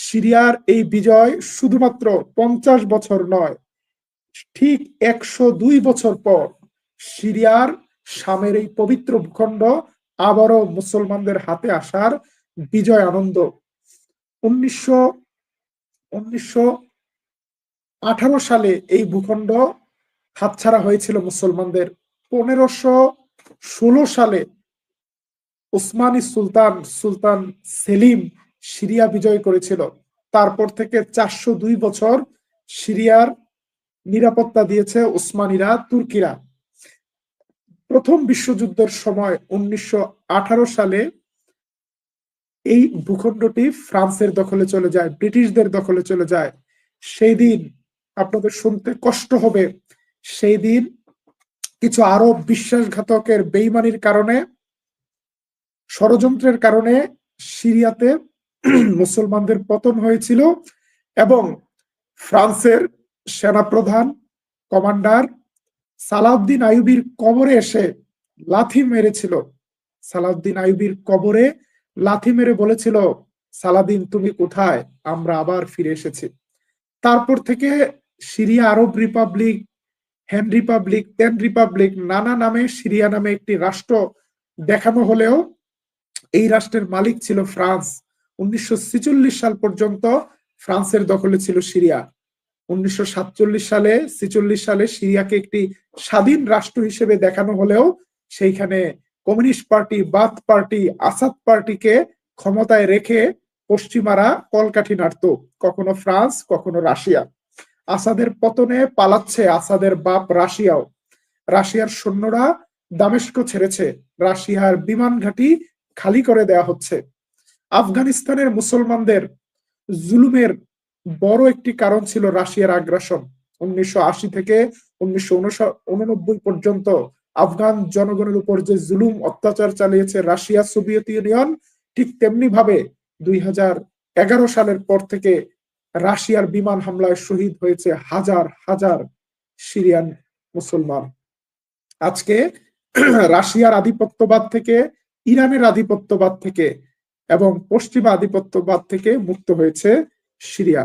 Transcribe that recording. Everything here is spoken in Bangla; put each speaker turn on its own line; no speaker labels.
সিরিয়ার এই বিজয় শুধুমাত্র 50 বছর নয়, ঠিক 102 বছর পর সিরিয়ার শামের এই পবিত্র ভূখণ্ড আবারও মুসলমানদের হাতে আসার বিজয় আনন্দ। 1918 সালে এই ভূখণ্ড হাতছাড়া হয়েছিল মুসলমানদের। 1516 সালে উসমানী সুলতান সেলিম সিরিয়া বিজয় করেছিল। তারপর থেকে 402 বছর সিরিয়ার নিরাপত্তা দিয়েছে উসমানীরা, তুর্কিরা। প্রথম বিশ্বযুদ্ধের সময় 1918 সালে এই ভূখণ্ডটি ফ্রান্সের দখলে চলে যায়, ব্রিটিশদের দখলে চলে যায়। সেই দিন আপনাদের শুনতে কষ্ট হবে, সেই দিন কিছু আরব বিশ্বাসঘাতকের বেইমানির কারণে, ষড়যন্ত্রের কারণে সিরিয়াতে মুসলমানদের পতন হয়েছিল এবং ফ্রান্সের সেনাপ্রধান কমান্ডার সালাউদ্দিন আইয়ুবীর কবরে এসে লাথি মেরেছিল। সালাউদ্দিন আইয়ুবীর কবরে লাথি মেরে বলেছিল, সালাদিন তুমি কোথায়, আমরা আবার ফিরে এসেছি। তারপর থেকে সিরিয়া আরব রিপাবলিক, হ্যান রিপাবলিক, তেন রিপাবলিক, নানা নামে সিরিয়া নামে একটি রাষ্ট্র দেখানো হলেও এই রাষ্ট্রের মালিক ছিল ফ্রান্স। 1946 সাল পর্যন্ত ফ্রান্সের দখলে ছিল সিরিয়া। 1947 সালে সিরিয়াকে একটি স্বাধীন রাষ্ট্র হিসেবে দেখানো হলেও সেইখানে communist party, Baath party, Assad পার্টিকে ক্ষমতায় রেখে পশ্চিমারা কলকাঠি নাড়ত, কখনো ফ্রান্স, কখনো রাশিয়া। আসাদের পতনে পালাচ্ছে আসাদের বাপ রাশিয়াও। রাশিয়ার সৈন্যরা দামেস্ক ছেড়েছে, রাশিয়ার বিমান ঘাঁটি খালি করে দেয়া হচ্ছে। আফগানিস্তানের মুসলমানদের জুলুমের বড় একটি কারণ ছিল রাশিয়ার আগ্রাসন। 1980 থেকে 1989 পর্যন্ত আফগান জনগণের উপর যে জুলুম অত্যাচার চালিয়েছে রাশিয়া, সোভিয়েত ইউনিয়ন, ঠিক তেমনি ভাবে 2011 সালের পর থেকে রাশিয়ার বিমান হামলায় শহীদ হয়েছে হাজার হাজার সিরিয়ান মুসলমান। আজকে রাশিয়ার আধিপত্যবাদ থেকে, ইরানের আধিপত্যবাদ থেকে এবং পশ্চিমা আধিপত্যবাদ থেকে মুক্ত হয়েছে সিরিয়া।